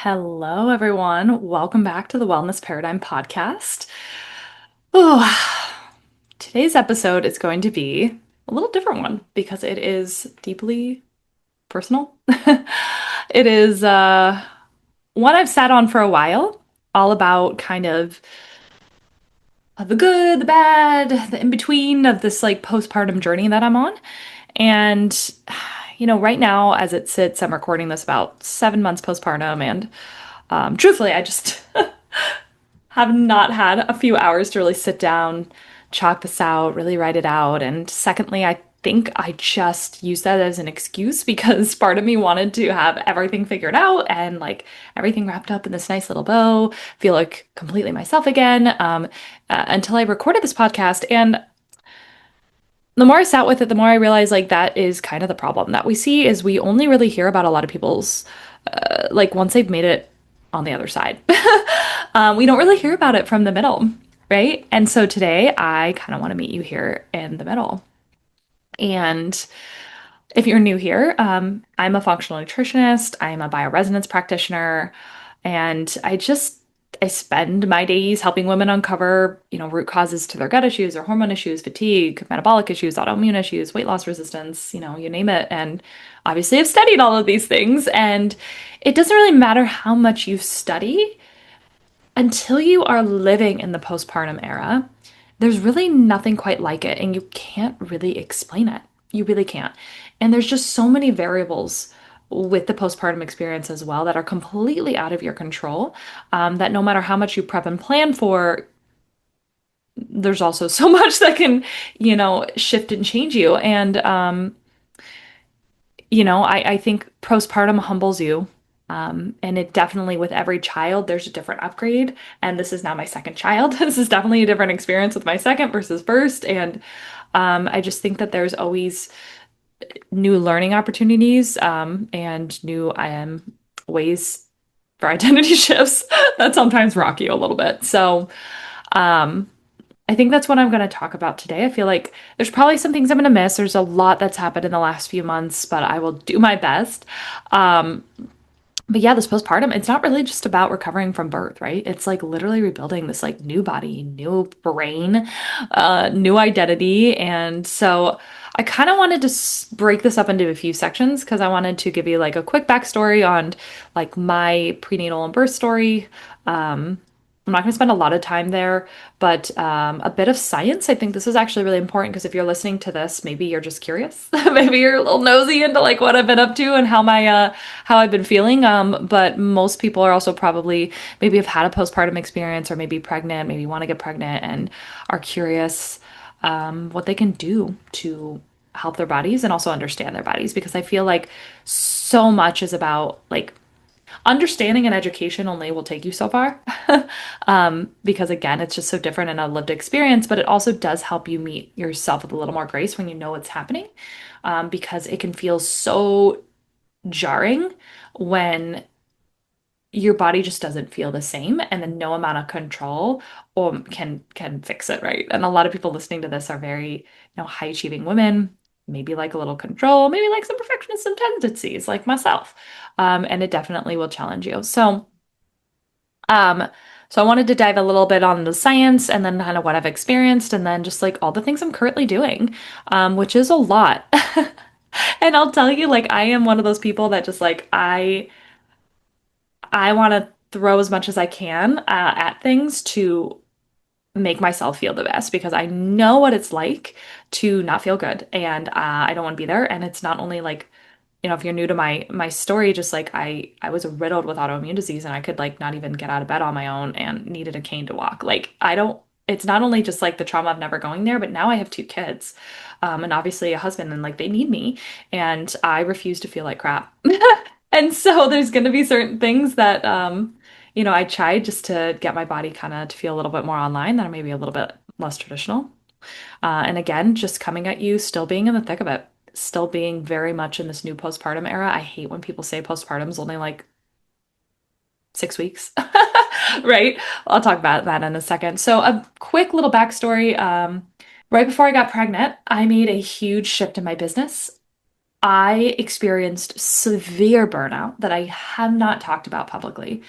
Hello, everyone. Welcome back to the Wellness Paradigm podcast. Oh, today's episode is going to be a little different one because it is deeply personal. It is one I've sat on for a while, all about kind of the good, the bad, the in between of this like postpartum journey that I'm on. And, right now, as it sits, I'm recording this about 7 months postpartum. And truthfully, I just have not had a few hours to really sit down, chalk this out, really write it out. And secondly, I think I just used that as an excuse because part of me wanted to have everything figured out and like everything wrapped up in this nice little bow, feel like completely myself again, until I recorded this podcast. And the more I sat with it, the more I realized like that is kind of the problem that we see is we only really hear about a lot of people's like once they've made it on the other side. We don't really hear about it from the middle, right? And so today I kind of want to meet you here in the middle. And if you're new here, I'm a functional nutritionist, I'm a bioresonance practitioner, and I spend my days helping women uncover, root causes to their gut issues or hormone issues, fatigue, metabolic issues, autoimmune issues, weight loss resistance, you name it. And obviously I've studied all of these things, and it doesn't really matter how much you study until you are living in the postpartum era. There's really nothing quite like it, and you can't really explain it. You really can't. And there's just so many variables with the postpartum experience as well that are completely out of your control, that no matter how much you prep and plan for, there's also so much that can, shift and change you. And, I think postpartum humbles you. And it definitely, with every child, there's a different upgrade. And this is now my second child. This is definitely a different experience with my second versus first. And I just think that there's always new learning opportunities, and new ways for identity shifts that sometimes rock you a little bit. So um, I think that's what I'm going to talk about today. I feel like there's probably some things I'm going to miss. There's a lot that's happened in the last few months, but I will do my best. Um, but yeah, this postpartum, it's not really just about recovering from birth, right? It's like literally rebuilding this like new body, new brain, new identity. And so I kind of wanted to break this up into a few sections because I wanted to give you like a quick backstory on like my prenatal and birth story. I'm not going to spend a lot of time there, but a bit of science. I think this is actually really important because if you're listening to this, maybe you're just curious. Maybe you're a little nosy into like what I've been up to and how I've been feeling. But most people are also probably maybe have had a postpartum experience or maybe pregnant, maybe want to get pregnant and are curious what they can do to help their bodies and also understand their bodies because I feel like so much is about like understanding and education only will take you so far. Because again, it's just so different in a lived experience, but it also does help you meet yourself with a little more grace when you know what's happening. Because it can feel so jarring when your body just doesn't feel the same and then no amount of control or can fix it, right? And a lot of people listening to this are very, high achieving women, maybe like a little control, maybe like some perfectionism tendencies like myself. And it definitely will challenge you. Um, so I wanted to dive a little bit on the science and then kind of what I've experienced and then just like all the things I'm currently doing, which is a lot. And I'll tell you, like, I am one of those people that just like I want to throw as much as I can at things to make myself feel the best because I know what it's like to not feel good and I don't want to be there. And it's not only like, if you're new to my story, just like I was riddled with autoimmune disease and I could like not even get out of bed on my own and needed a cane to walk. Like I don't. It's not only just like the trauma of never going there, but now I have two kids, and obviously a husband, and like they need me, and I refuse to feel like crap. And so there's going to be certain things that, I tried just to get my body kind of to feel a little bit more online that are maybe a little bit less traditional. And again, just coming at you, still being in the thick of it, still being very much in this new postpartum era. I hate when people say postpartum is only like 6 weeks, right? I'll talk about that in a second. So, a quick little backstory. Right before I got pregnant, I made a huge shift in my business. I experienced severe burnout that I have not talked about publicly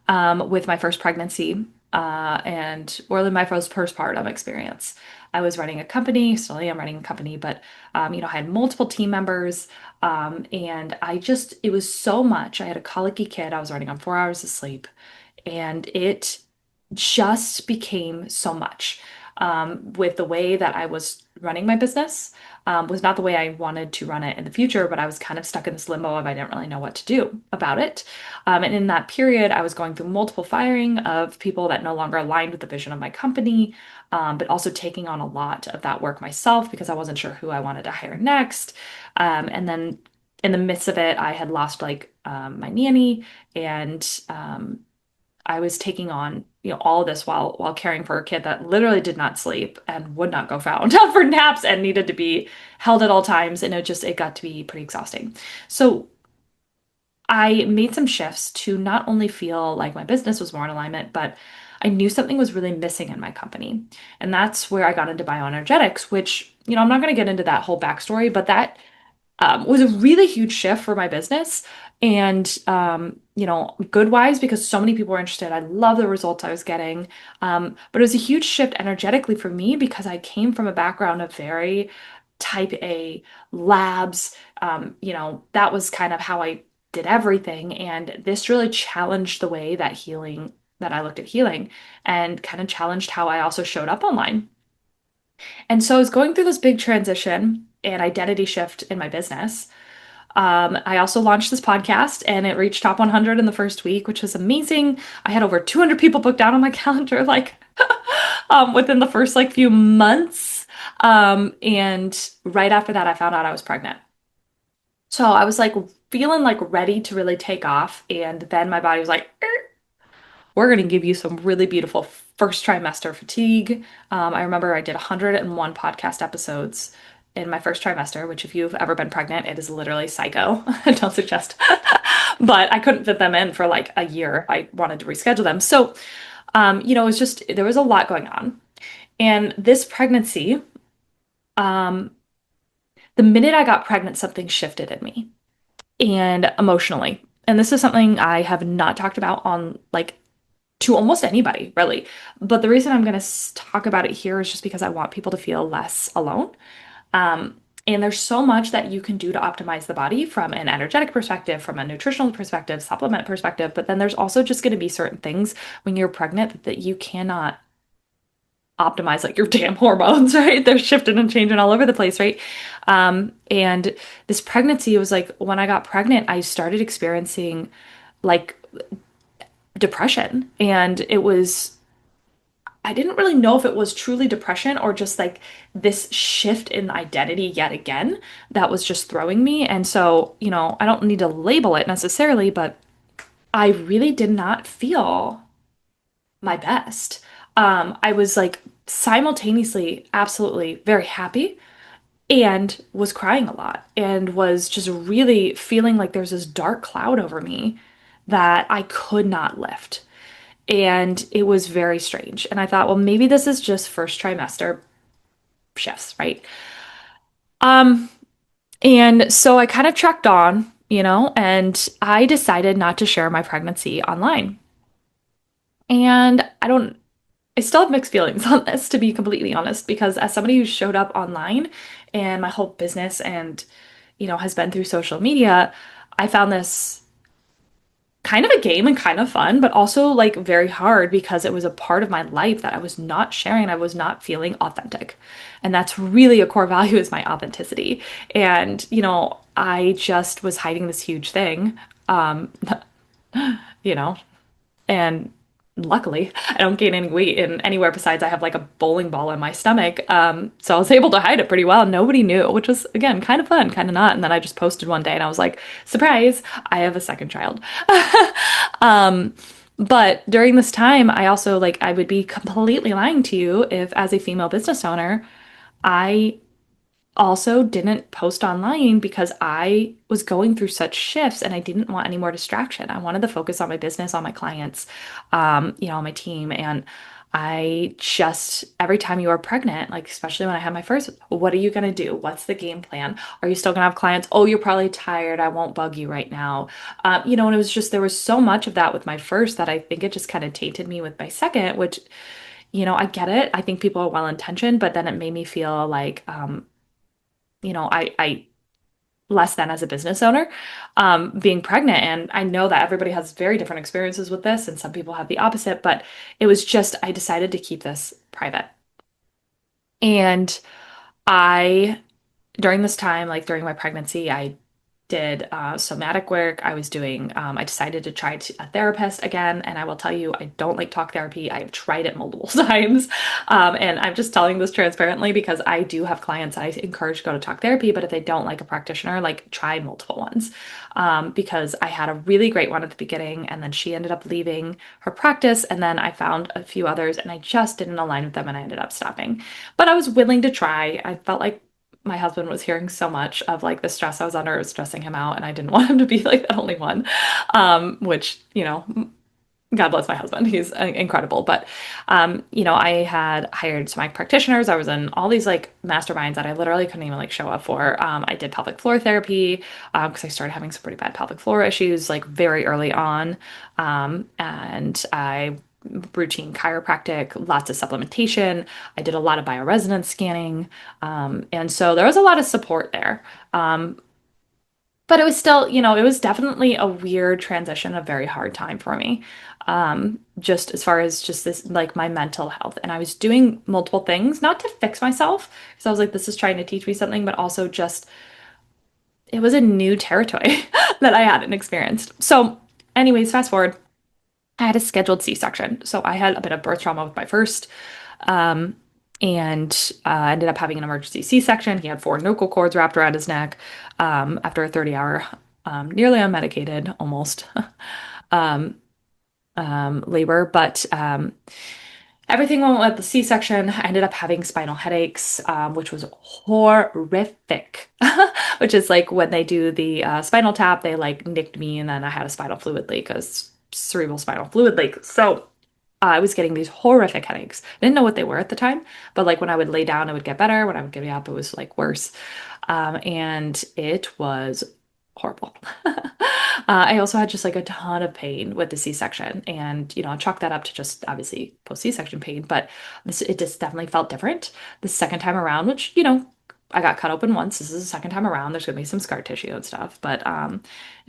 with my first pregnancy and or my first postpartum experience. I was running a company, still am running a company, but I had multiple team members, and it was so much. I had a colicky kid. I was running on 4 hours of sleep, and it just became so much with the way that I was running my business. Was not the way I wanted to run it in the future, but I was kind of stuck in this limbo of I didn't really know what to do about it. And in that period, I was going through multiple firing of people that no longer aligned with the vision of my company, but also taking on a lot of that work myself because I wasn't sure who I wanted to hire next. And then in the midst of it, I had lost my nanny, and I was taking on, all of this while caring for a kid that literally did not sleep and would not go found for naps and needed to be held at all times. And it got to be pretty exhausting. So I made some shifts to not only feel like my business was more in alignment, but I knew something was really missing in my company. And that's where I got into bioenergetics, which, I'm not going to get into that whole backstory, but that was a really huge shift for my business. And, good wise, because so many people were interested. I love the results I was getting. But it was a huge shift energetically for me because I came from a background of very type A labs. That was kind of how I did everything. And this really challenged the way that I looked at healing and kind of challenged how I also showed up online. And so I was going through this big transition and identity shift in my business. I also launched this podcast and it reached top 100 in the first week, which was amazing. I had over 200 people booked out on my calendar, within the first few months. And right after that, I found out I was pregnant. So I was feeling ready to really take off. And then my body was like, we're going to give you some really beautiful first trimester fatigue. I remember I did 101 podcast episodes in my first trimester, which, if you've ever been pregnant, it is literally psycho. Don't suggest. But I couldn't fit them in for a year if I wanted to reschedule them. So, it was just, there was a lot going on. And this pregnancy, um, the minute I got pregnant, something shifted in me and emotionally. And this is something I have not talked about on to almost anybody, really. But the reason I'm going to talk about it here is just because I want people to feel less alone. And there's so much that you can do to optimize the body from an energetic perspective, from a nutritional perspective, supplement perspective. But then there's also just going to be certain things when you're pregnant that you cannot optimize, like your damn hormones, right? They're shifting and changing all over the place, right? And this pregnancy was when I got pregnant, I started experiencing like depression. And I didn't really know if it was truly depression or just this shift in identity yet again that was just throwing me. And so, I don't need to label it necessarily, but I really did not feel my best. I was simultaneously absolutely very happy and was crying a lot and was just really feeling like there's this dark cloud over me that I could not lift. And it was very strange. And I thought, well, maybe this is just first trimester shifts, right? Um, and so I kind of trekked on, and I decided not to share my pregnancy online. And I still have mixed feelings on this, to be completely honest, because as somebody who showed up online and my whole business and, has been through social media, I found this kind of a game and kind of fun, but also very hard because it was a part of my life that I was not sharing. I was not feeling authentic. And that's really a core value, is my authenticity. And, I just was hiding this huge thing, um, you know, and luckily I don't gain any weight in anywhere besides I have a bowling ball in my stomach. So I was able to hide it pretty well. Nobody knew, which was again kind of fun, kind of not. And then I just posted one day and I was like, surprise, I have a second child. um, but during this time, I also I would be completely lying to you if, as a female business owner, I also didn't post online because I was going through such shifts and I didn't want any more distraction. I wanted to focus on my business, on my clients, on my team. And I just, every time you are pregnant, like especially when I had my first, what are you going to do? What's the game plan? Are you still going to have clients? Oh, you're probably tired. I won't bug you right now. And it was just, there was so much of that with my first that I think it just kind of tainted me with my second, which, I get it. I think people are well intentioned, but then it made me feel like, I less than as a business owner, being pregnant. And I know that everybody has very different experiences with this, and some people have the opposite, but it was just, I decided to keep this private. And I during this time, like during my pregnancy, I did somatic work. I decided to try a therapist again. And I will tell you, I don't like talk therapy. I've tried it multiple times. And I'm just telling this transparently because I do have clients that I encourage to go to talk therapy. But if they don't like a practitioner, like try multiple ones. Because I had a really great one at the beginning. And then she ended up leaving her practice. And then I found a few others and I just didn't align with them and I ended up stopping. But I was willing to try. I felt like my husband was hearing so much of like the stress I was under, it was stressing him out, and I didn't want him to be like the only one. Which, God bless my husband. He's incredible. But, I had hired some like practitioners. I was in all these like masterminds that I literally couldn't even like show up for. I did pelvic floor therapy because I started having some pretty bad pelvic floor issues like very early on. And I routine chiropractic, lots of supplementation. I did a lot of bioresonance scanning. And so there was a lot of support there. But it was still, it was definitely a weird transition, a very hard time for me. Just as far as just this, like my mental health. And I was doing multiple things, not to fix myself, because I was like, this is trying to teach me something, but also just, it was a new territory that I hadn't experienced. So, anyways, fast forward, I had a scheduled C-section. So I had a bit of birth trauma with my first, um, and ended up having an emergency C-section. He had four vocal cords wrapped around his neck after a 30-hour, nearly unmedicated, almost labor. But everything went with the C-section. I ended up having spinal headaches, which was horrific. Which is like when they do the spinal tap, they like nicked me, and then I had a spinal fluid leak, because cerebral spinal fluid leak. So I was getting these horrific headaches. I didn't know what they were at the time, but like when I would lay down, it would get better. When I would get up, it was like worse. And it was horrible. I also had just like a ton of pain with the C-section, and chalk that up to just obviously post C-section pain, but it just definitely felt different the second time around, which I got cut open once. This is the second time around. There's gonna be some scar tissue and stuff, but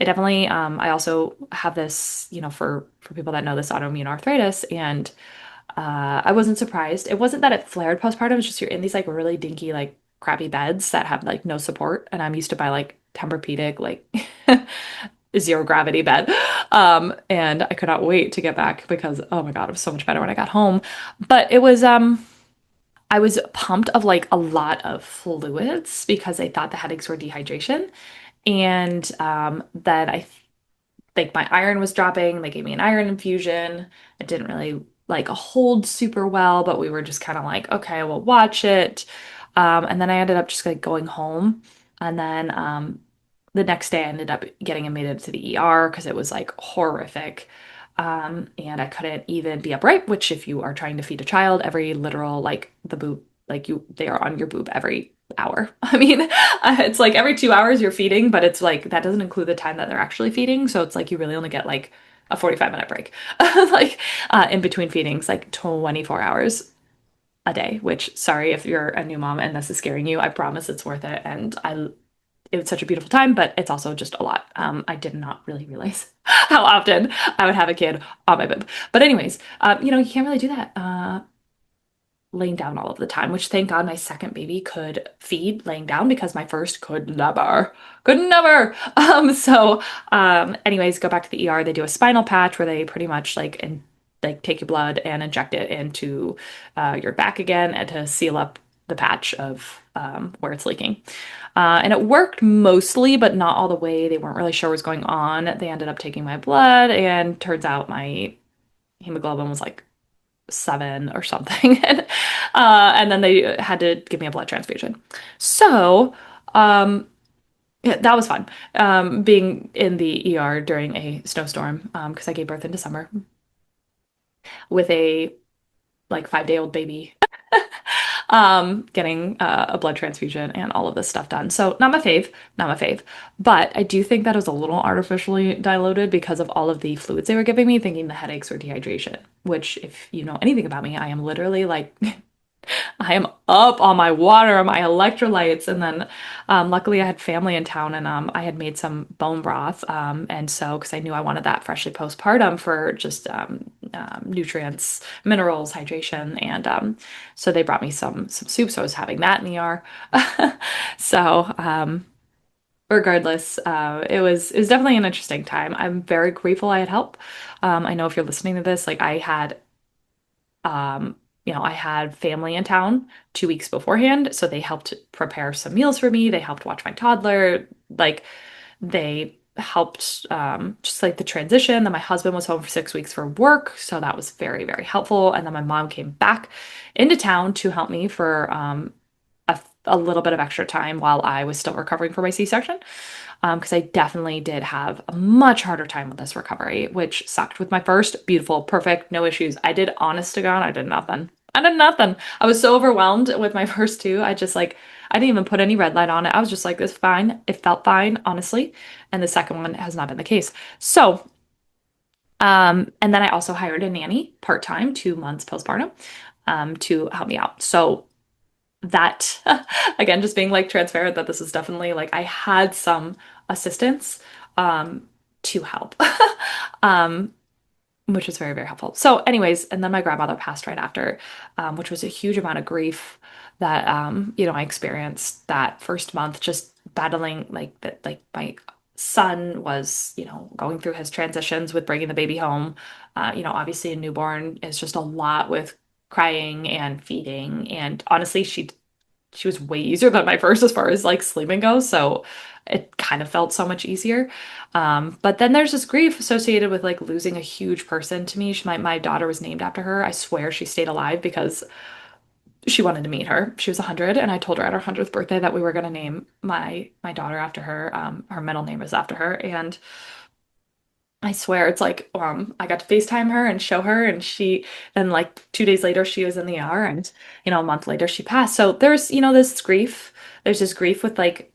it definitely. I also have this, for people that know this autoimmune arthritis, and I wasn't surprised. It wasn't that it flared postpartum. It's just you're in these like really dinky, like crappy beds that have like no support, and I'm used to buy like Tempur-Pedic, like zero gravity bed. And I could not wait to get back because oh my God, it was so much better when I got home. But it was I was pumped of like a lot of fluids because I thought the headaches were dehydration. And then I think my iron was dropping. They gave me an iron infusion. It didn't really like hold super well, but we were just kind of like, okay, we'll watch it. And then I ended up just like going home. And then the next day I ended up getting admitted to the ER because it was like horrific. And I couldn't even be upright, which if you are trying to feed a child, every literal, like the boob, like they are on your boob every hour. I mean, it's like every 2 hours you're feeding, but it's like that doesn't include the time that they're actually feeding. So it's like you really only get like a 45-minute break, like in between feedings, like 24 hours a day, which sorry if you're a new mom and this is scaring you, I promise it's worth it. And it was such a beautiful time, but it's also just a lot. I did not really realize how often I would have a kid on my boob. But anyways, you can't really do that laying down all of the time, which thank God my second baby could feed laying down because my first could never. Anyways, go back to the ER. They do a spinal patch where they pretty much like take your blood and inject it into your back again and to seal up the patch of where it's leaking. And it worked mostly, but not all the way. They weren't really sure what was going on. They ended up taking my blood, and turns out my hemoglobin was like 7 or something. And then they had to give me a blood transfusion. So, yeah, that was fun. Being in the ER during a snowstorm, because I gave birth in December with a like 5-day-old baby, getting a blood transfusion and all of this stuff done. So not my fave, not my fave. But I do think that it was a little artificially diluted because of all of the fluids they were giving me, thinking the headaches or dehydration, which if you know anything about me, I am literally like I am up on my water, my electrolytes, and then luckily I had family in town, and I had made some bone broth, and so because I knew I wanted that freshly postpartum for just nutrients, minerals, hydration, and so they brought me some soup, so I was having that in the ER. So regardless, it was definitely an interesting time. I'm very grateful I had help. I know if you're listening to this, like I had I had family in town 2 weeks beforehand, so they helped prepare some meals for me. They helped watch my toddler. Like they helped just like the transition. Then my husband was home for 6 weeks for work, so that was very, very helpful. And then my mom came back into town to help me for a little bit of extra time while I was still recovering from my C-section. Because I definitely did have a much harder time with this recovery, which sucked. With my first, beautiful, perfect, no issues. I did, honest to God, I did nothing. I did nothing. I was so overwhelmed with my first two. I just like, I didn't even put any red light on it. I was just like, this is fine. It felt fine, honestly. And the second one has not been the case. So, and then I also hired a nanny part-time, 2 months postpartum, to help me out. So that again, just being like transparent that this is definitely like I had some assistance um to help. um which was very, very helpful. So, anyways, and then my grandmother passed right after, which was a huge amount of grief that I experienced that first month just battling like that like my son was, going through his transitions with bringing the baby home. Obviously a newborn is just a lot with crying and feeding. And honestly, she was way easier than my first as far as like sleeping goes. So it kind of felt so much easier. But then there's this grief associated with like losing a huge person to me. My daughter was named after her. I swear she stayed alive because she wanted to meet her. She was 100, and I told her at her 100th birthday that we were going to name my daughter after her. Her middle name is after her. And I swear it's like I got to FaceTime her and show her, and she then like 2 days later she was in the ER, and a month later she passed. So there's this grief. There's this grief with like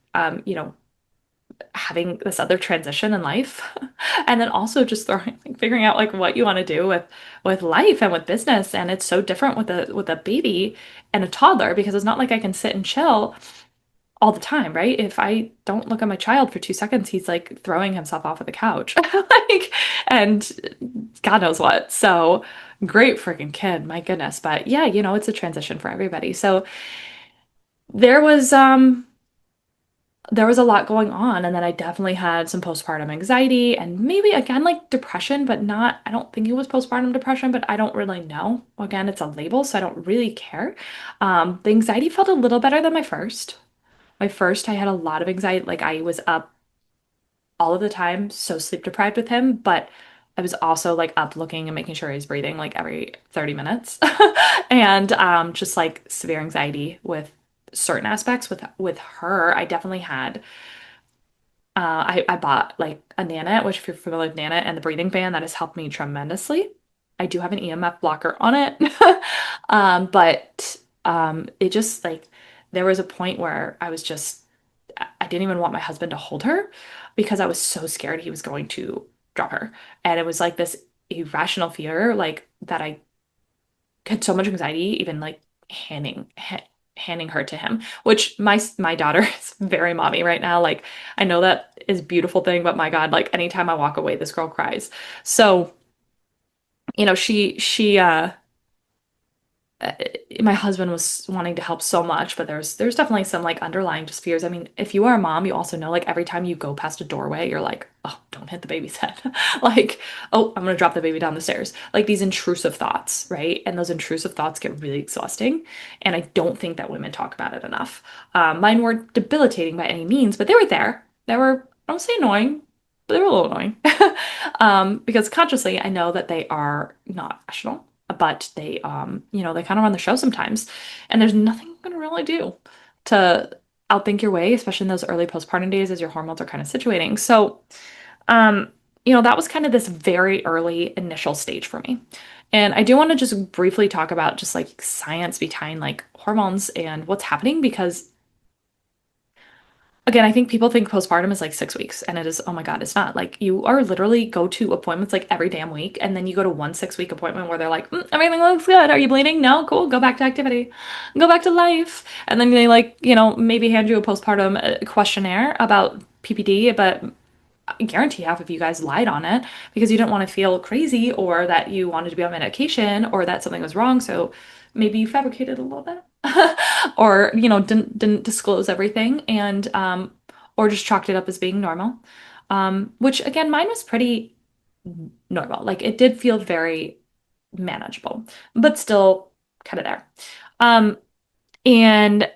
having this other transition in life, and then also just throwing like figuring out like what you want to do with life and with business. And it's so different with a baby and a toddler because it's not like I can sit and chill all the time, right? If I don't look at my child for 2 seconds, he's like throwing himself off of the couch. Like, and God knows what. So great freaking kid, my goodness. But yeah, it's a transition for everybody. So there was um there was a lot going on, and then I definitely had some postpartum anxiety and maybe again like depression, but not, I don't think it was postpartum depression, but I don't really know. Again, it's a label, so I don't really care. The anxiety felt a little better than my first. My first, I had a lot of anxiety. Like I was up all of the time, so sleep deprived with him, but I was also like up looking and making sure he's breathing like every 30 minutes. And just like severe anxiety with certain aspects with her. I definitely had I bought like a Nana, which if you're familiar with Nana and the breathing fan, that has helped me tremendously. I do have an EMF blocker on it. But it just like there was a point where I didn't even want my husband to hold her because I was so scared he was going to drop her. And it was like this irrational fear, like that I had so much anxiety, even like handing her to him, which my daughter is very mommy right now. Like I know that is a beautiful thing, but my God, like anytime I walk away, this girl cries. So, uh, my husband was wanting to help so much, but there's definitely some like underlying just fears. I mean, if you are a mom, you also know like every time you go past a doorway, you're like, oh, don't hit the baby's head. Like, oh, I'm gonna drop the baby down the stairs. Like these intrusive thoughts, right? And those intrusive thoughts get really exhausting. And I don't think that women talk about it enough. Mine weren't debilitating by any means, but they were there. They were, I don't say annoying, but they were a little annoying. Because consciously I know that they are not rational, but they kind of run the show sometimes. And there's nothing you can really do to outthink your way, especially in those early postpartum days as your hormones are kind of situating. So, that was kind of this very early initial stage for me. And I do want to just briefly talk about just like science behind like hormones and what's happening because again, I think people think postpartum is like 6 weeks, and it is, oh my God, it's not. Like, you are literally go to appointments like every damn week, and then you go to one 6 week appointment where they're like, everything looks good. Are you bleeding? No, cool. Go back to activity. Go back to life. And then they like, maybe hand you a postpartum questionnaire about PPD, but I guarantee half of you guys lied on it because you didn't want to feel crazy or that you wanted to be on medication or that something was wrong. So maybe you fabricated a little bit or, didn't disclose everything and or just chalked it up as being normal. Which again, mine was pretty normal. Like it did feel very manageable, but still kind of there. Um, and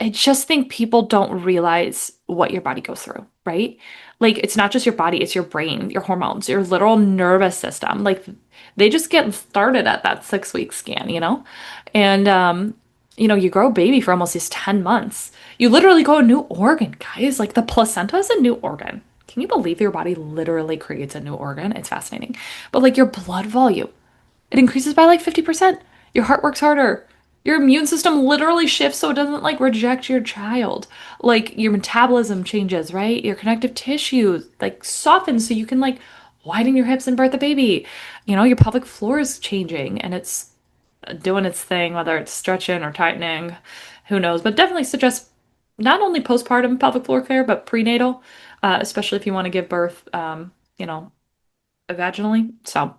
I just think people don't realize what your body goes through, right? Like, it's not just your body, it's your brain, your hormones, your literal nervous system. Like, they just get started at that 6 week scan, you know? And, you grow a baby for almost these 10 months. You literally grow a new organ, guys. Like, the placenta is a new organ. Can you believe your body literally creates a new organ? It's fascinating. But, like, your blood volume, it increases by like 50%. Your heart works harder. Your immune system literally shifts so it doesn't like reject your child. Like your metabolism changes, right? Your connective tissue like softens so you can like widen your hips and birth a baby. Your pelvic floor is changing and it's doing its thing, whether it's stretching or tightening, who knows. But definitely suggest not only postpartum pelvic floor care, but prenatal, especially if you want to give birth, vaginally. So,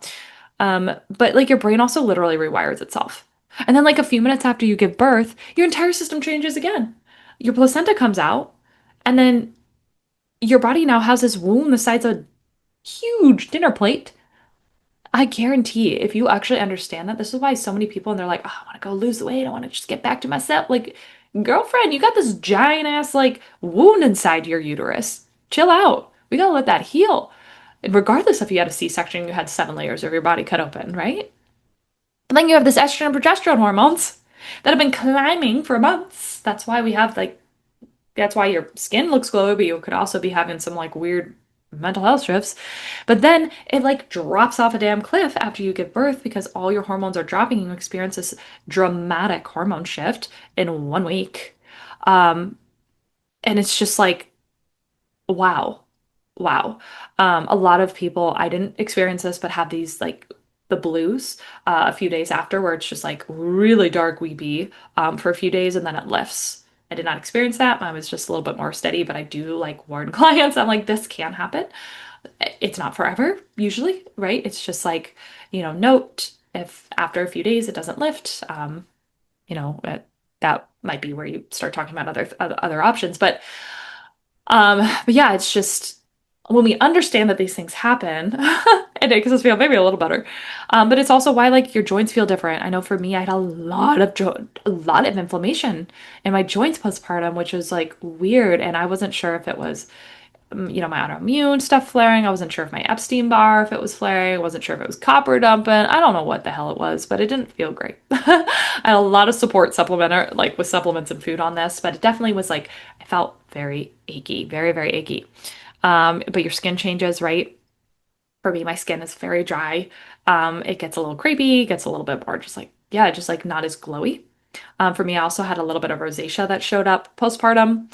but like your brain also literally rewires itself. And then like a few minutes after you give birth, your entire system changes again. Your placenta comes out, and then your body now has this womb the size of a huge dinner plate. I guarantee if you actually understand that, this is why so many people and they're like, oh, I want to go lose weight. I want to just get back to myself. Like, girlfriend, you got this giant ass like wound inside your uterus. Chill out. We gotta let that heal. And regardless if you had a C-section, you had 7 layers of your body cut open, right? But then you have this estrogen and progesterone hormones that have been climbing for months. That's why your skin looks glowy, but you could also be having some like weird mental health shifts. But then it like drops off a damn cliff after you give birth because all your hormones are dropping and you experience this dramatic hormone shift in 1 week. Um, and it's just like, wow. Wow. A lot of people, I didn't experience this, but have these like the blues a few days after where it's just like really dark weepy for a few days and then it lifts. I did not experience that. Mine was just a little bit more steady, but I do like warn clients. I'm like, this can happen. It's not forever, usually, right? It's just like, note if after a few days it doesn't lift, you know, it, that might be where you start talking about other options. But yeah, it's just when we understand that these things happen, it makes us feel maybe a little better. But it's also why like your joints feel different. I know for me, I had a lot of inflammation in my joints postpartum, which was like weird, and I wasn't sure if it was my autoimmune stuff flaring. I wasn't sure if my Epstein-Barr, if it was flaring. I wasn't sure if it was copper dumping. I don't know what the hell it was, but it didn't feel great. I had a lot of support supplementer, like with supplements and food on this, but it definitely was like, I felt very achy, very, very achy. But your skin changes, right? For me, my skin is very dry. It gets a little crepey, gets a little bit more just like, yeah, just like not as glowy. For me, I also had a little bit of rosacea that showed up postpartum.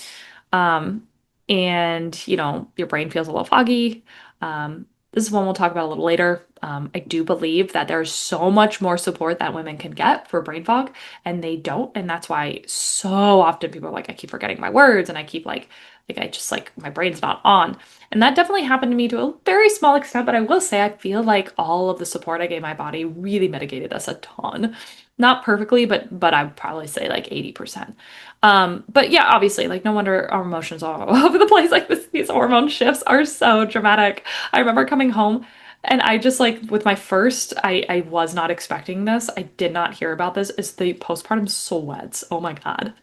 Um, and your brain feels a little foggy. This is one we'll talk about a little later. I do believe that there's so much more support that women can get for brain fog, and they don't. And that's why so often people are like, I keep forgetting my words, and I keep like I just like my brain's not on. And that definitely happened to me to a very small extent, but I will say I feel like all of the support I gave my body really mitigated this a ton. Not perfectly, but I'd probably say like 80%. But yeah, obviously, like no wonder our emotions are all over the place. Like these hormone shifts are so dramatic. I remember coming home and I just like with my first, I was not expecting this. I did not hear about this. Is the postpartum sweats. Oh my God.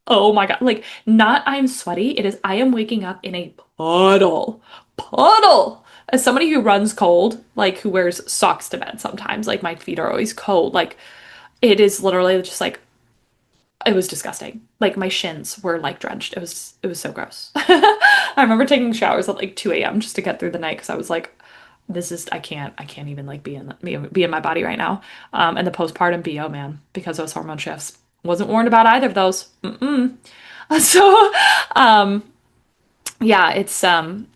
Oh my God. Like not I'm sweaty. It is I am waking up in a puddle. Puddle. As somebody who runs cold, like who wears socks to bed sometimes, like my feet are always cold. Like it is literally just like it was disgusting. Like my shins were like drenched. It was so gross. I remember taking showers at like 2 a.m. just to get through the night because I was like, I can't even like be in my body right now. And the postpartum BO, man, because those hormone shifts. Wasn't warned about either of those. Mm-mm. So, um, yeah, it's so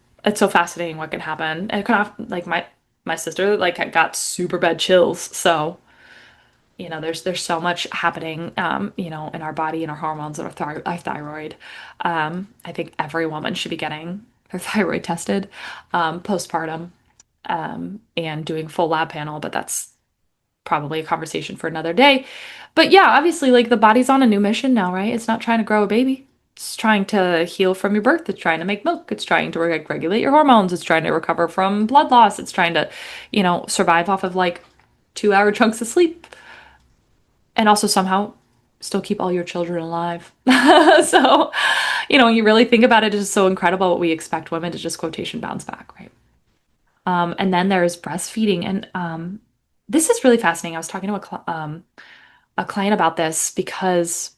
fascinating what can happen. And it kind of like my sister like got super bad chills. So, there's so much happening, in our body and our hormones and our thyroid. I think every woman should be getting their thyroid tested, postpartum, and doing full lab panel, but that's probably a conversation for another day. But yeah, obviously, like the body's on a new mission now, right? It's not trying to grow a baby. It's trying to heal from your birth. It's trying to make milk. It's trying to regulate your hormones. It's trying to recover from blood loss. It's trying to, survive off of like 2 hour chunks of sleep and also somehow still keep all your children alive. So, when you really think about it, it's just so incredible what we expect women to just quotation bounce back, right? And then there's breastfeeding, and this is really fascinating. I was talking to a client about this because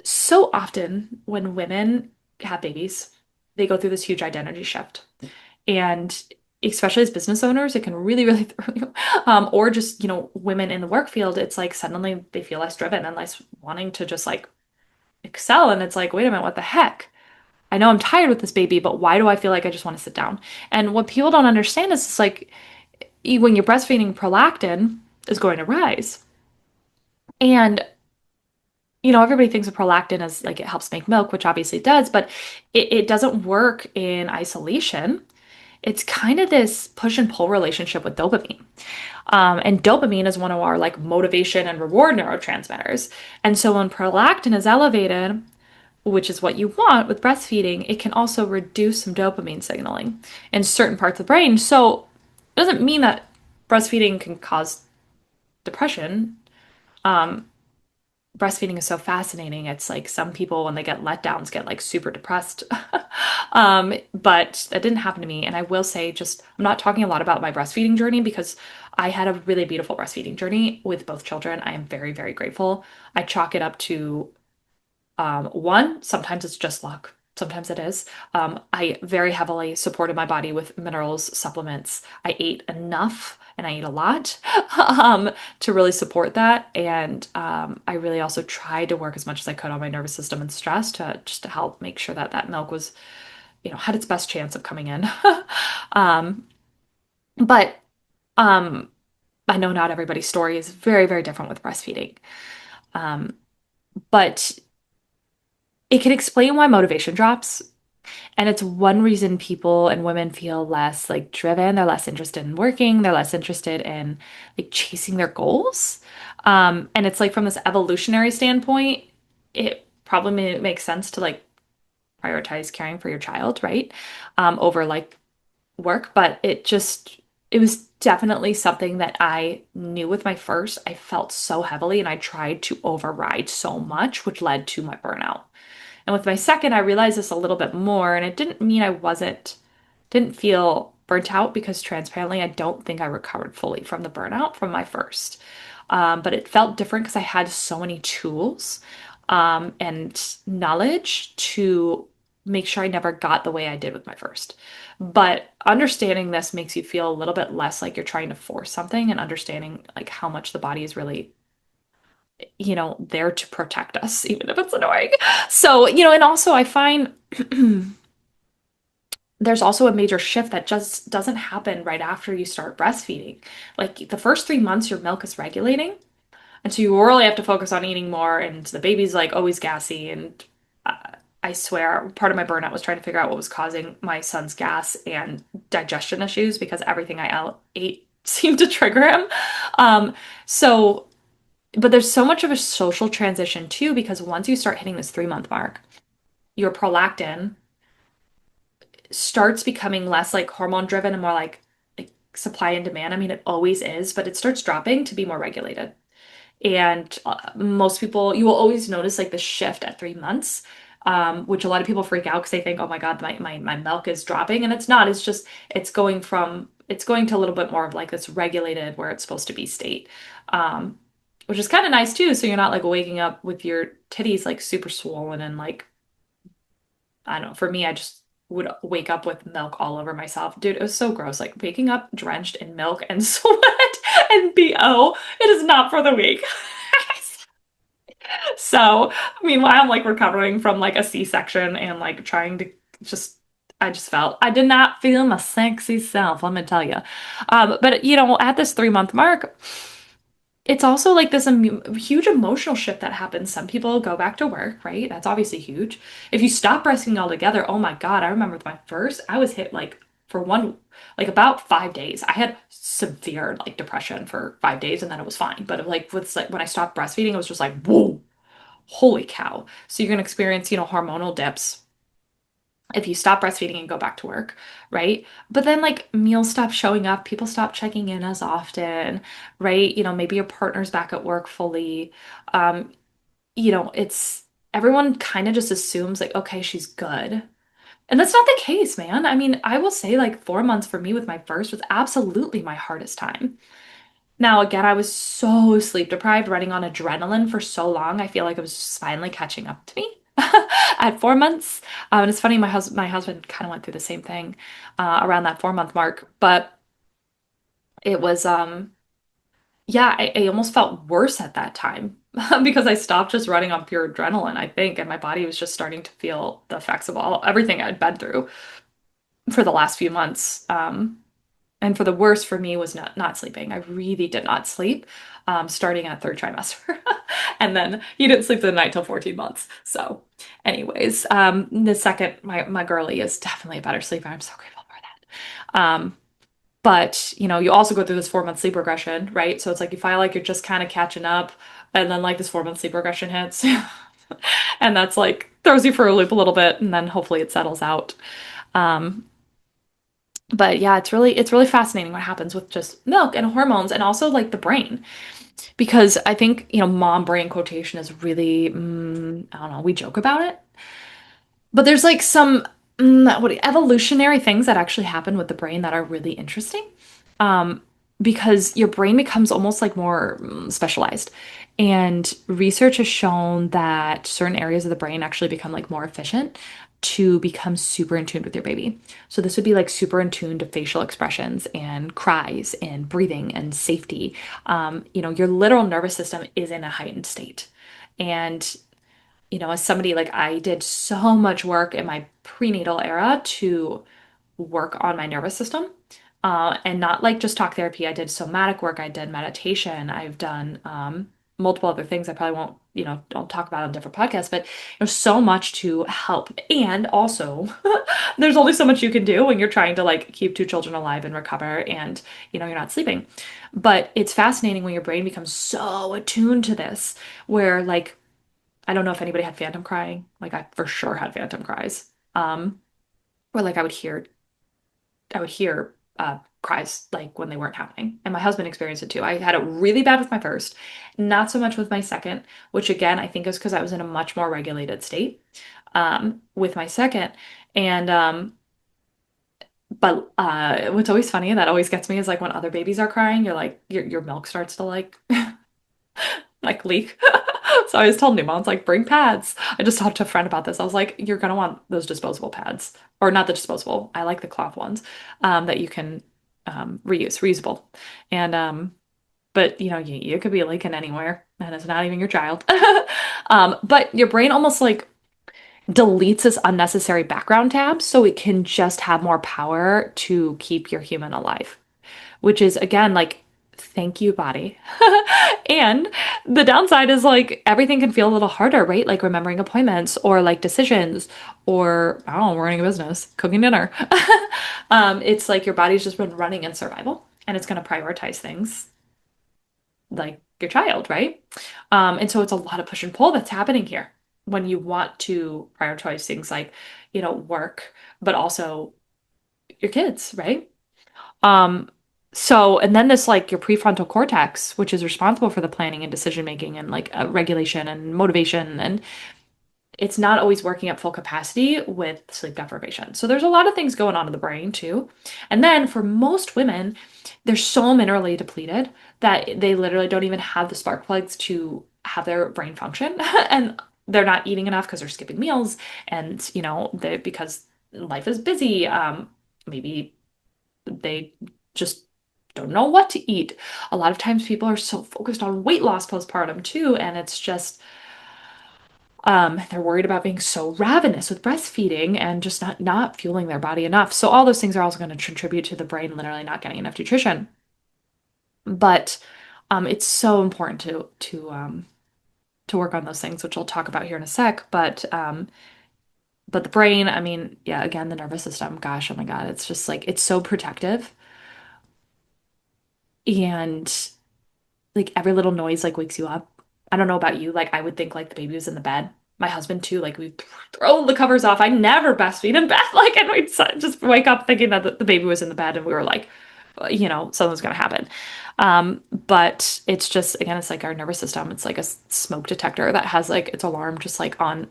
so often when women have babies, they go through this huge identity shift. And especially as business owners, it can really, really throw you. Or just, women in the work field, it's like suddenly they feel less driven and less wanting to just like excel. And it's like, wait a minute, what the heck? I know I'm tired with this baby, but why do I feel like I just want to sit down? And what people don't understand is it's like when you're breastfeeding, prolactin is going to rise. And everybody thinks of prolactin as like it helps make milk, which obviously it does, but it doesn't work in isolation. It's kind of this push and pull relationship with dopamine. And dopamine is one of our like motivation and reward neurotransmitters. And so when prolactin is elevated, which is what you want with breastfeeding, it can also reduce some dopamine signaling in certain parts of the brain. So it doesn't mean that breastfeeding can cause depression. Breastfeeding is so fascinating. It's like some people, when they get letdowns, get like super depressed. But that didn't happen to me. And I will say, I'm not talking a lot about my breastfeeding journey because I had a really beautiful breastfeeding journey with both children. I am very, very grateful. I chalk it up to one, sometimes it's just luck. Sometimes it is. I very heavily supported my body with minerals, supplements. I ate enough and I ate a lot to really support that. And I really also tried to work as much as I could on my nervous system and stress to just to help make sure that that milk was, had its best chance of coming in. um, but um, I know not everybody's story is very, very different with breastfeeding. Um, but it can explain why motivation drops. And it's one reason people and women feel less like driven. They're less interested in working. They're less interested in like chasing their goals. And it's like from this evolutionary standpoint, it probably makes sense to like prioritize caring for your child, right? Over like work. But it was definitely something that I knew with my first. I felt so heavily and I tried to override so much, which led to my burnout. And with my second, I realized this a little bit more, and it didn't mean didn't feel burnt out because transparently, I don't think I recovered fully from the burnout from my first. But it felt different because I had so many tools, and knowledge to make sure I never got the way I did with my first. But understanding this makes you feel a little bit less like you're trying to force something and understanding like how much the body is really there to protect us, even if it's annoying. So, and also I find there's also a major shift that just doesn't happen right after you start breastfeeding. Like the first 3 months, your milk is regulating. And so you really have to focus on eating more. And the baby's like always gassy. And uh, I swear, part of my burnout was trying to figure out what was causing my son's gas and digestion issues because everything I ate seemed to trigger him. Um, so but there's so much of a social transition too, because once you start hitting this 3 month mark, your prolactin starts becoming less like hormone driven and more like supply and demand. I mean, it always is, but it starts dropping to be more regulated. And most people, you will always notice like the shift at 3 months, which a lot of people freak out because they think, oh my God, my milk is dropping. And it's not, it's going to a little bit more of like this regulated where it's supposed to be state. Which is kind of nice too. So you're not like waking up with your titties like super swollen and like I don't know, for me, I just would wake up with milk all over myself. Dude, it was so gross. Like waking up drenched in milk and sweat and BO, it is not for the weak. So, meanwhile, I'm like recovering from like a C-section and like trying to just, I just felt, I did not feel my sexy self, let me tell you. But at this 3 month mark, it's also like this huge emotional shift that happens. Some people go back to work, right? That's obviously huge. If you stop breastfeeding altogether, oh my God, I remember with my first, I was hit like for like about 5 days. I had severe like depression for 5 days and then it was fine. But like with like when I stopped breastfeeding, it was just like, whoa, holy cow. So you're gonna experience, hormonal dips if you stop breastfeeding and go back to work, right? But then like meals stop showing up, people stop checking in as often, right? Maybe your partner's back at work fully. Um, it's everyone kind of just assumes like, okay, she's good. And that's not the case, man. I mean, I will say like 4 months for me with my first was absolutely my hardest time. Now, again, I was so sleep deprived, running on adrenaline for so long. I feel like it was just finally catching up to me at 4 months. And it's funny, my husband kind of went through the same thing around that 4 month mark. But it was, yeah, I almost felt worse at that time because I stopped just running on pure adrenaline, I think, and my body was just starting to feel the effects of everything I'd been through for the last few months. And for the worst for me was not sleeping. I really did not sleep, starting at third trimester. And then you didn't sleep the night till 14 months. So, anyways, the second, my girlie is definitely a better sleeper. I'm so grateful for that. But you also go through this 4 month sleep regression, right? So it's like you feel like you're just kind of catching up, and then like this 4 month sleep regression hits, and that's like throws you for a loop a little bit, and then hopefully it settles out. Um, but yeah, it's really fascinating what happens with just milk and hormones and also like the brain. Because I think, mom brain quotation is really, I don't know, we joke about it, but there's like some evolutionary things that actually happen with the brain that are really interesting. Um, because your brain becomes almost like more specialized. And research has shown that certain areas of the brain actually become like more efficient to become super in tune with your baby. So this would be like super in tune to facial expressions and cries and breathing and safety. Your literal nervous system is in a heightened state. And as somebody like I did so much work in my prenatal era to work on my nervous system. And not like just talk therapy. I did somatic work, I did meditation, I've done multiple other things I probably won't, don't talk about on different podcasts, but there's so much to help. And also, there's only so much you can do when you're trying to like keep two children alive and recover and you're not sleeping. But it's fascinating when your brain becomes so attuned to this, where like I don't know if anybody had phantom crying. Like I for sure had phantom cries. Where like I would hear cries like when they weren't happening. And my husband experienced it too. I had it really bad with my first, not so much with my second, which again I think is because I was in a much more regulated state with my second. And but what's always funny that always gets me is like when other babies are crying, you're like your milk starts to like leak. So I was told new moms like bring pads. I just talked to a friend about this. I was like, you're gonna want those disposable pads, or not the disposable. I like the cloth ones that you can reusable. And but you could be leaking anywhere, and it's not even your child. But your brain almost like deletes this unnecessary background tab so it can just have more power to keep your human alive, which is again like thank you body. And the downside is like everything can feel a little harder, right? Like remembering appointments or like decisions or I don't know, running a business, cooking dinner. It's like your body's just been running in survival and it's going to prioritize things like your child, right? And so it's a lot of push and pull that's happening here when you want to prioritize things like, work, but also your kids, right? Um, and then this like your prefrontal cortex, which is responsible for the planning and decision making and like regulation and motivation, and it's not always working at full capacity with sleep deprivation. So there's a lot of things going on in the brain too. And then for most women, they're so minerally depleted that they literally don't even have the spark plugs to have their brain function. And they're not eating enough because they're skipping meals, and they because life is busy. Maybe they just don't know what to eat. A lot of times people are so focused on weight loss postpartum too, and it's just they're worried about being so ravenous with breastfeeding and just not fueling their body enough. So all those things are also going to contribute to the brain literally not getting enough nutrition. But it's so important to work on those things, which I'll talk about here in a sec. But the brain, I mean, yeah, again, the nervous system, gosh, oh my God, it's just like it's so protective. And like every little noise like wakes you up. I don't know about you, like I would think like the baby was in the bed. My husband too, like we throw the covers off. I never breastfeed in bed, like, and we'd just wake up thinking that the baby was in the bed, and we were like, something's gonna happen. But it's just again, it's like our nervous system. It's like a smoke detector that has like its alarm just like on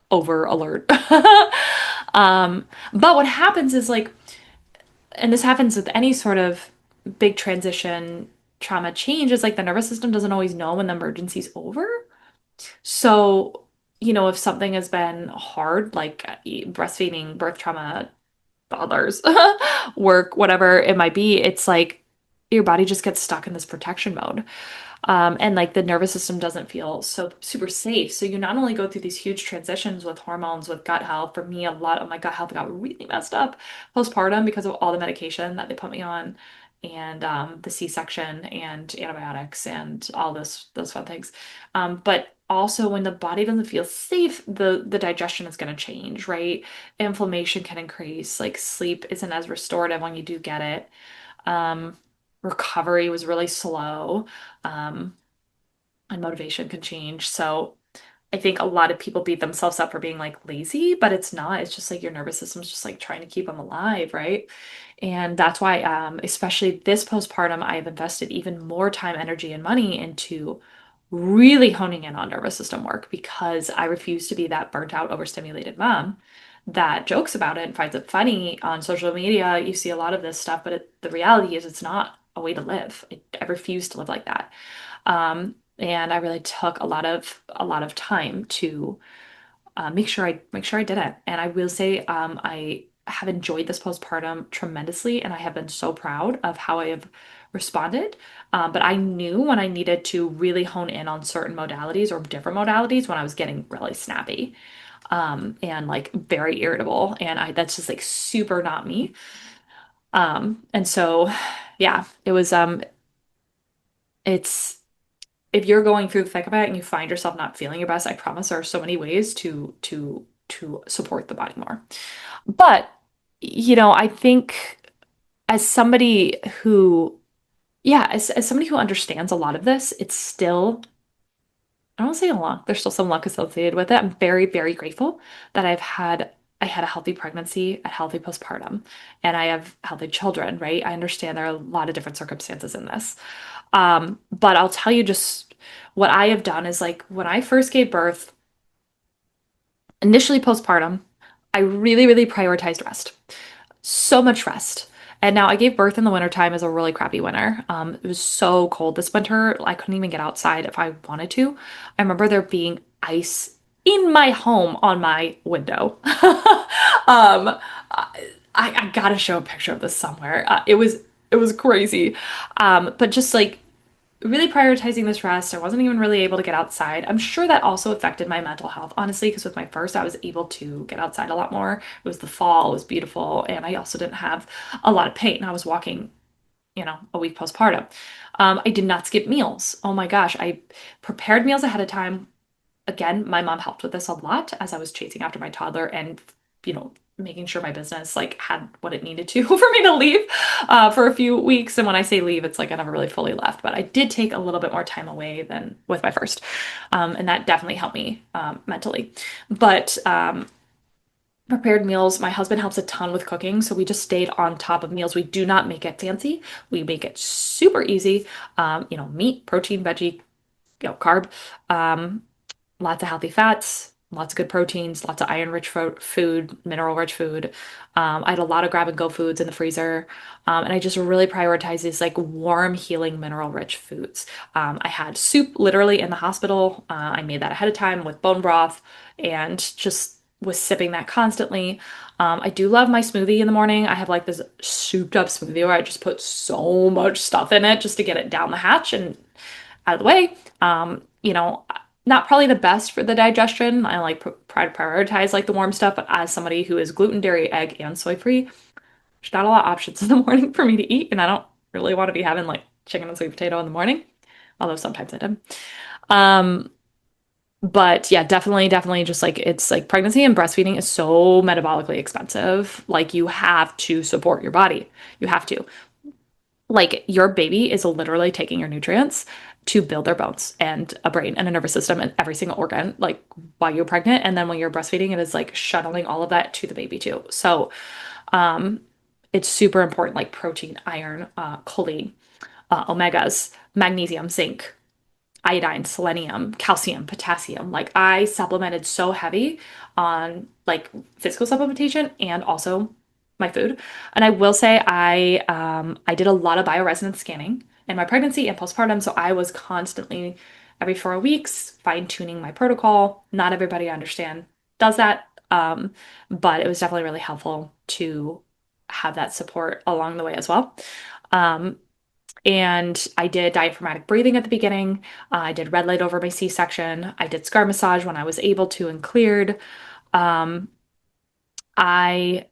over alert. But what happens is like, and this happens with any sort of big transition trauma change, is like the nervous system doesn't always know when the emergency's over. So, if something has been hard, like breastfeeding, birth trauma, toddlers, work, whatever it might be, it's like your body just gets stuck in this protection mode. And like the nervous system doesn't feel so super safe. So you not only go through these huge transitions with hormones, with gut health. For me, a lot of my gut health got really messed up postpartum because of all the medication that they put me on, and the C-section and antibiotics and all those fun things. But also when the body doesn't feel safe, the digestion is going to change, right? Inflammation can increase. Like sleep isn't as restorative when you do get it. Um, Recovery was really slow. Um, and motivation can change. So I think a lot of people beat themselves up for being like lazy, but it's not. It's just like your nervous system's just like trying to keep them alive, right? And that's why, especially this postpartum, I have invested even more time, energy, and money into really honing in on nervous system work because I refuse to be that burnt out, overstimulated mom that jokes about it and finds it funny on social media. You see a lot of this stuff, but the reality is it's not a way to live. I refuse to live like that. And I really took a lot of time to make sure I did it. And I will say, I have enjoyed this postpartum tremendously, and I have been so proud of how I have responded. But I knew when I needed to really hone in on certain modalities or different modalities when I was getting really snappy, and like very irritable, and I that's just like super not me. And so, yeah, it's if you're going through the thick of it and you find yourself not feeling your best, I promise there are so many ways to support the body more. But, I think as somebody who, yeah, as somebody who understands a lot of this, it's still, I don't want to say a luck. There's still some luck associated with it. I'm very, very grateful that I had a healthy pregnancy, a healthy postpartum, and I have healthy children, right? I understand there are a lot of different circumstances in this. But I'll tell you just what I have done is like when I first gave birth, initially postpartum, I really, really prioritized rest. So much rest. And now I gave birth in the wintertime as a really crappy winter. It was so cold this winter. I couldn't even get outside if I wanted to. I remember there being ice in my home on my window. I gotta show a picture of this somewhere. It was crazy. But just like really prioritizing this rest. I wasn't even really able to get outside. I'm sure that also affected my mental health, honestly, because with my first, I was able to get outside a lot more. It was the fall, it was beautiful, and I also didn't have a lot of pain. I was walking, a week postpartum. I did not skip meals. Oh my gosh, I prepared meals ahead of time. Again, my mom helped with this a lot as I was chasing after my toddler and, making sure my business like had what it needed to for me to leave for a few weeks. And when I say leave, it's like I never really fully left, but I did take a little bit more time away than with my first. And that definitely helped me mentally. But prepared meals, my husband helps a ton with cooking. So we just stayed on top of meals. We do not make it fancy. We make it super easy. Meat, protein, veggie, carb. Lots of healthy fats, lots of good proteins, lots of iron-rich food, mineral-rich food. I had a lot of grab-and-go foods in the freezer, and I just really prioritize these like warm, healing, mineral-rich foods. I had soup literally in the hospital. I made that ahead of time with bone broth and just was sipping that constantly. I do love my smoothie in the morning. I have like this souped up smoothie where I just put so much stuff in it just to get it down the hatch and out of the way. Not probably the best for the digestion. I like try to prioritize like the warm stuff, but as somebody who is gluten, dairy, egg, and soy free, there's not a lot of options in the morning for me to eat, and I don't really want to be having like chicken and sweet potato in the morning, although sometimes I do. Um, but yeah, definitely just like it's like pregnancy and breastfeeding is so metabolically expensive. Like you have to support your body. You have to. Like your baby is literally taking your nutrients to build their bones and a brain and a nervous system and every single organ, like while you're pregnant. And then when you're breastfeeding, it is like shuttling all of that to the baby too. So, um, it's super important, like protein, iron, choline, omegas, magnesium, zinc, iodine, selenium, calcium, potassium. Like I supplemented so heavy on like physical supplementation and also my food. And I will say I did a lot of bioresonance scanning in my pregnancy and postpartum. So I was constantly every 4 weeks fine-tuning my protocol. Not everybody I understand does that. But it was definitely really helpful to have that support along the way as well. Um, and I did diaphragmatic breathing at the beginning. I did red light over my C-section. I did scar massage when I was able to and cleared. Um, I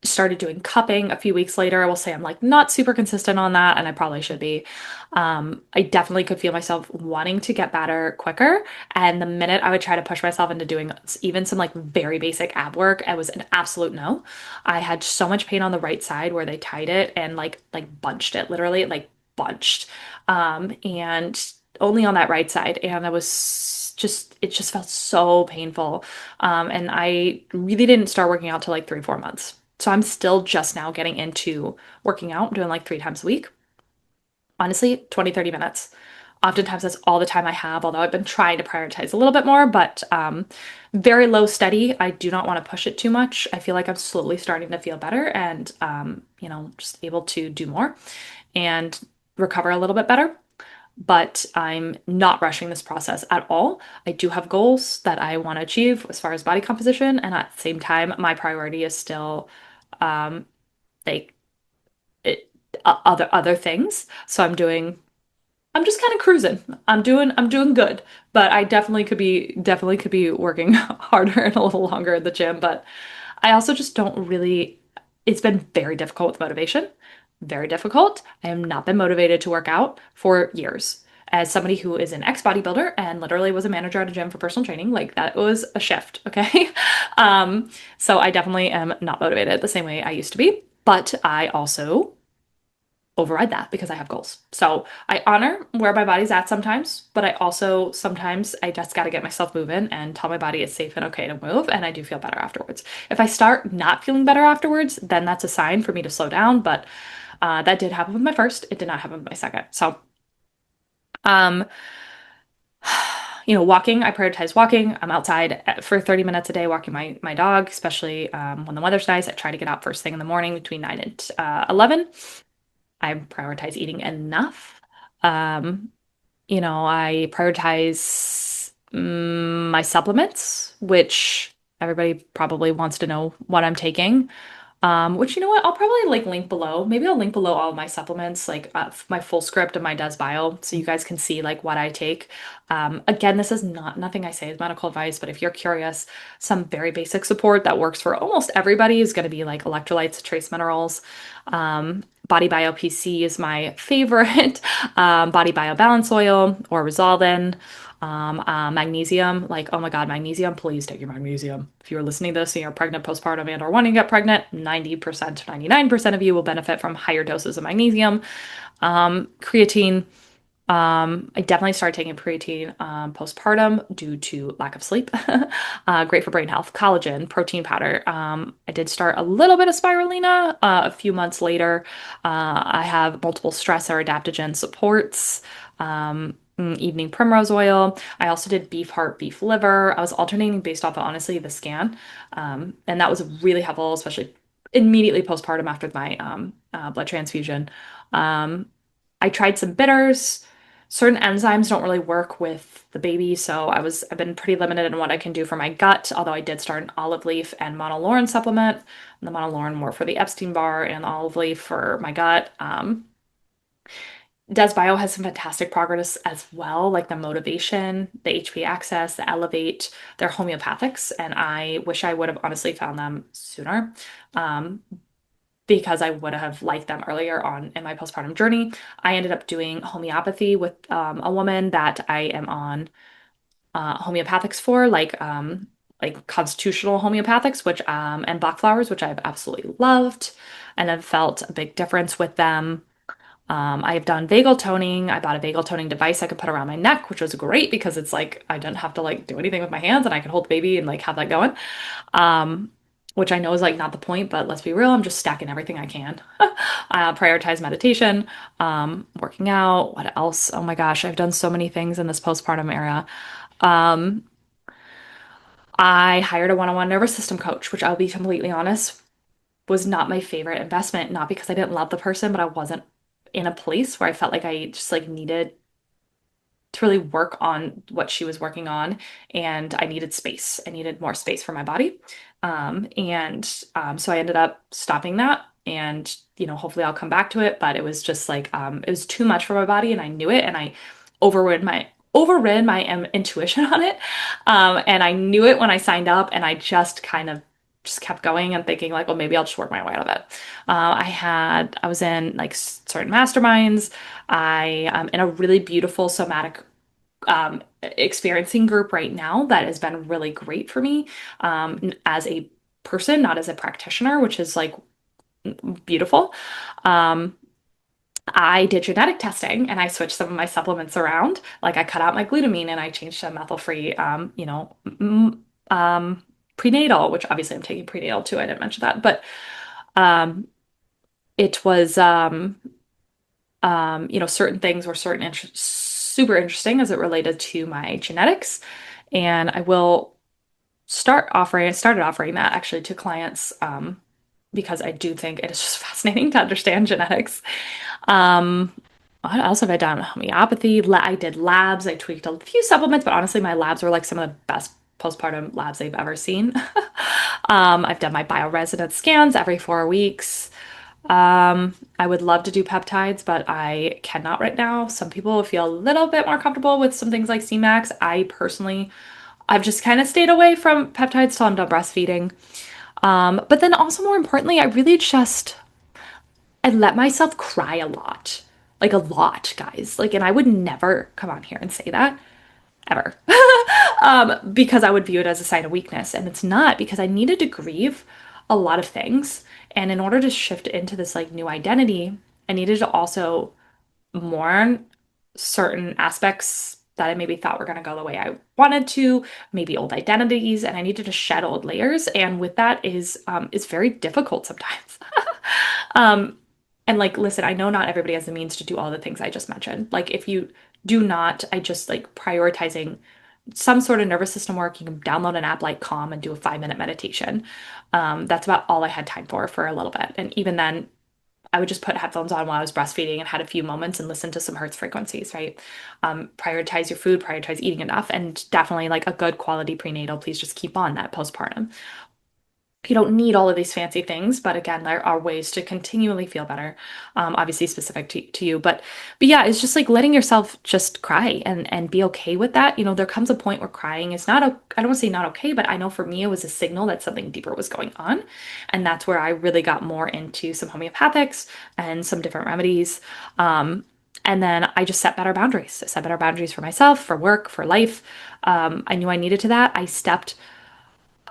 started doing cupping a few weeks later. I will say I'm like not super consistent on that, and I probably should be. I definitely could feel myself wanting to get better quicker. And the minute I would try to push myself into doing even some like very basic ab work, it was an absolute no. I had so much pain on the right side where they tied it and like bunched it, literally like bunched. And only on that right side. And I was just it just felt so painful. And I really didn't start working out till like 3, 4 months. So I'm still just now getting into working out, doing like 3 times a week. Honestly, 20, 30 minutes. Oftentimes that's all the time I have, although I've been trying to prioritize a little bit more, but very low steady. I do not want to push it too much. I feel like I'm slowly starting to feel better and, just able to do more and recover a little bit better. But I'm not rushing this process at all. I do have goals that I want to achieve as far as body composition, and at the same time, my priority is still um, like it, other things. So I'm just kind of cruising. I'm doing good, but I definitely could be working harder and a little longer at the gym, but I also just don't really it's been very difficult with motivation. Very difficult. I have not been motivated to work out for years. As somebody who is an ex-bodybuilder and literally was a manager at a gym for personal training, like that was a shift, okay? So I definitely am not motivated the same way I used to be, but I also override that because I have goals. So I honor where my body's at sometimes, but I also sometimes I just got to get myself moving and tell my body it's safe and okay to move, and I do feel better afterwards. If I start not feeling better afterwards, then that's a sign for me to slow down. But that did happen with my first. It did not happen with my second. So, um, walking, I prioritize walking. I'm outside for 30 minutes a day walking my dog, especially when the weather's nice. I try to get out first thing in the morning between 9 and 11. I prioritize eating enough. Um, I prioritize my supplements, which everybody probably wants to know what I'm taking. Which you know what, I'll probably like link below. Maybe I'll link below all of my supplements, like my full script of my Des Bio, so you guys can see like what I take. Again, this is not nothing I say is medical advice, but if you're curious, some very basic support that works for almost everybody is going to be like electrolytes, trace minerals. Body Bio PC is my favorite. Body Bio Balance Oil or Resolven. Magnesium, like, oh my God, magnesium, please take your magnesium. If you're listening to this and you're pregnant, postpartum, and or wanting to get pregnant, 90%, 99% of you will benefit from higher doses of magnesium. Creatine, I definitely started taking creatine postpartum due to lack of sleep. Great for brain health. Collagen, protein powder. I did start a little bit of spirulina a few months later. I have multiple stress or adaptogen supports. evening primrose oil. I also did beef heart, beef liver. I was alternating based off of honestly the scan. And that was really helpful, especially immediately postpartum after my blood transfusion. Um, I tried some bitters. Certain enzymes don't really work with the baby, so I've been pretty limited in what I can do for my gut, although I did start an olive leaf and monolaurin supplement. The monolaurin more for the Epstein-Barr and the olive leaf for my gut. Des Bio has some fantastic progress as well, like the motivation, the HP access, the elevate, they're homeopathics, and I wish I would have honestly found them sooner. Um, because I would have liked them earlier on in my postpartum journey. I ended up doing homeopathy with a woman that I am on homeopathics for, like constitutional homeopathics, which and black flowers, which I've absolutely loved, and I've felt a big difference with them. I've done vagal toning. I bought a vagal toning device I could put around my neck, which was great because it's like I didn't have to like do anything with my hands and I could hold the baby and like have that going. Um, which I know is like not the point, but let's be real, I'm just stacking everything I can. I prioritize meditation, working out. What else? Oh my gosh, I've done so many things in this postpartum era. Um, I hired a one-on-one nervous system coach, which I'll be completely honest, was not my favorite investment, not because I didn't love the person, but I wasn't in a place where I felt like I just like needed to really work on what she was working on, and I needed space. I needed more space for my body. So I ended up stopping that, and hopefully I'll come back to it, but it was just like it was too much for my body and I knew it, and I overrid my intuition on it. And I knew it when I signed up, and I just kind of just kept going and thinking like, well, maybe I'll just work my way out of it. I was in like certain masterminds. I am in a really beautiful somatic experiencing group right now that has been really great for me as a person, not as a practitioner, which is like beautiful. Um, I did genetic testing and I switched some of my supplements around. Like I cut out my glutamine and I changed to methyl-free, prenatal, which obviously I'm taking prenatal too. I didn't mention that, but um, it was certain things were super interesting as it related to my genetics. And I will started offering that actually to clients because I do think it is just fascinating to understand genetics. Um, what else have I done? Homeopathy. I did labs. I tweaked a few supplements, but honestly, my labs were like some of the best postpartum labs I've ever seen. I've done my bioresonance scans every 4 weeks. I would love to do peptides, but I cannot right now. Some people feel a little bit more comfortable with some things like Cmax. I've just kind of stayed away from peptides till I'm done breastfeeding. But then also more importantly, I let myself cry a lot. Like a lot, guys. Like, and I would never come on here and say that ever. Because I would view it as a sign of weakness. And it's not, because I needed to grieve a lot of things. And in order to shift into this like new identity, I needed to also mourn certain aspects that I maybe thought were going to go the way I wanted to, maybe old identities, and I needed to shed old layers. And with that is very difficult sometimes. um, and like, listen, I know not everybody has the means to do all the things I just mentioned. Like, if you do not, I just like prioritizing some sort of nervous system work. You can download an app like Calm and do a 5 minute meditation. That's about all I had time for a little bit. And even then, I would just put headphones on while I was breastfeeding and had a few moments and listen to some hertz frequencies, right? Prioritize your food, prioritize eating enough, and definitely like a good quality prenatal. Please just keep on that postpartum. You don't need all of these fancy things, but again, there are ways to continually feel better. Obviously specific to you, but yeah, it's just like letting yourself just cry and be okay with that. There comes a point where crying is not, I don't want to say not okay, but I know for me it was a signal that something deeper was going on, and that's where I really got more into some homeopathics and some different remedies. And then I just set better boundaries. I set better boundaries for myself, for work, for life. I knew I needed to that. I stepped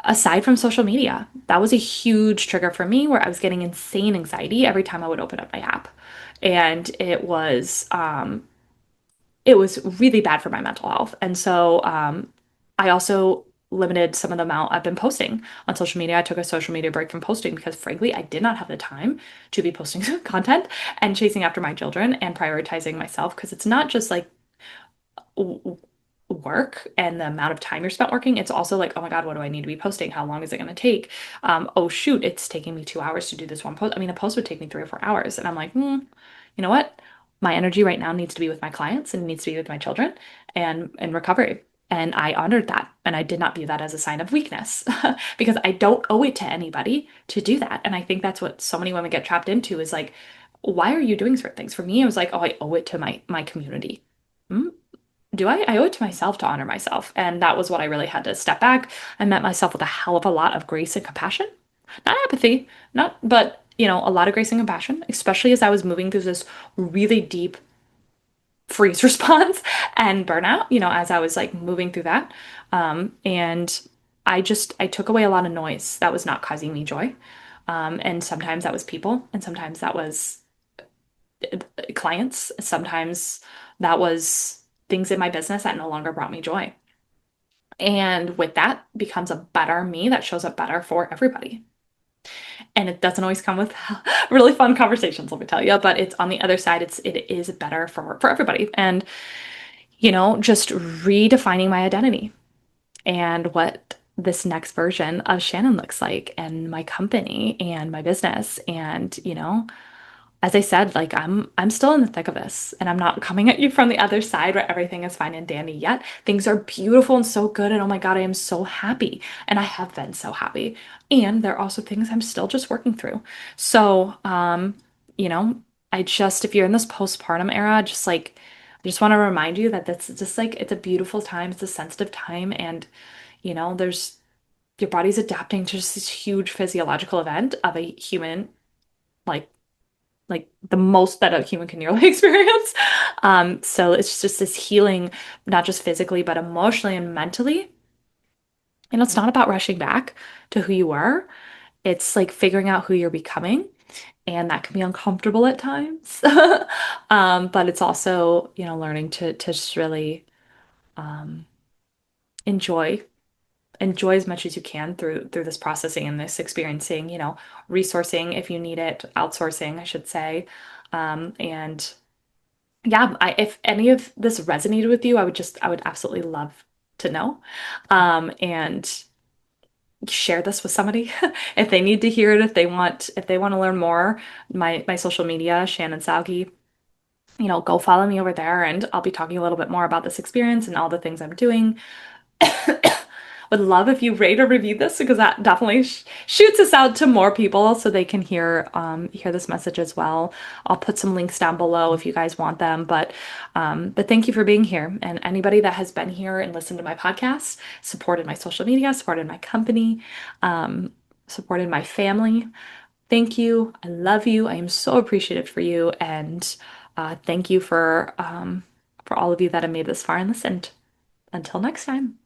aside from social media. That was a huge trigger for me where I was getting insane anxiety every time I would open up my app. And it was really bad for my mental health. And so I also limited some of the amount I've been posting on social media. I took a social media break from posting because frankly, I did not have the time to be posting content and chasing after my children and prioritizing myself, because it's not just like w work and the amount of time you're spent working, it's also like, oh my God, what do I need to be posting? How long is it going to take? Oh shoot, it's taking me 2 hours to do this one post. I mean, a post would take me 3 or 4 hours. And I'm like, you know what? My energy right now needs to be with my clients and needs to be with my children and recovery. And I honored that. And I did not view that as a sign of weakness because I don't owe it to anybody to do that. And I think that's what so many women get trapped into is like, why are you doing certain things? For me, it was like, oh, I owe it to my community. Hmm? Do I? I owe it to myself to honor myself. And that was what I really had to step back. I met myself with a hell of a lot of grace and compassion. Not apathy, not, but a lot of grace and compassion, especially as I was moving through this really deep freeze response and burnout, as I was like moving through that. And I took away a lot of noise that was not causing me joy. And sometimes that was people, and sometimes that was clients. Sometimes that was things in my business that no longer brought me joy. And with that becomes a better me that shows up better for everybody. And it doesn't always come with really fun conversations, let me tell you, but it's on the other side, it is better for everybody. And just redefining my identity and what this next version of Shannon looks like and my company and my business and as I said, like I'm still in the thick of this and I'm not coming at you from the other side where everything is fine and dandy yet. Things are beautiful and so good and oh my God, I am so happy and I have been so happy. And there are also things I'm still just working through. So, you know, if you're in this postpartum era, I just want to remind you that that's just like it's a beautiful time, it's a sensitive time and there's your body's adapting to just this huge physiological event of a human like the most that a human can nearly experience. So it's just this healing, not just physically, but emotionally and mentally. And it's not about rushing back to who you were. It's like figuring out who you're becoming. And that can be uncomfortable at times. But it's also, learning to just really um, enjoy as much as you can through this processing and this experiencing, resourcing if you need it, outsourcing, I should say. And yeah, if any of this resonated with you, I would absolutely love to know. And share this with somebody if they need to hear it, if they want to learn more. My social media, Shannon Saugi, go follow me over there and I'll be talking a little bit more about this experience and all the things I'm doing. Would love if you rate or review this because that definitely shoots us out to more people so they can hear this message as well. I'll put some links down below if you guys want them. But thank you for being here. And anybody that has been here and listened to my podcast, supported my social media, supported my company, supported my family. Thank you. I love you. I am so appreciative for you. And thank you for all of you that have made this far and listened. Until next time.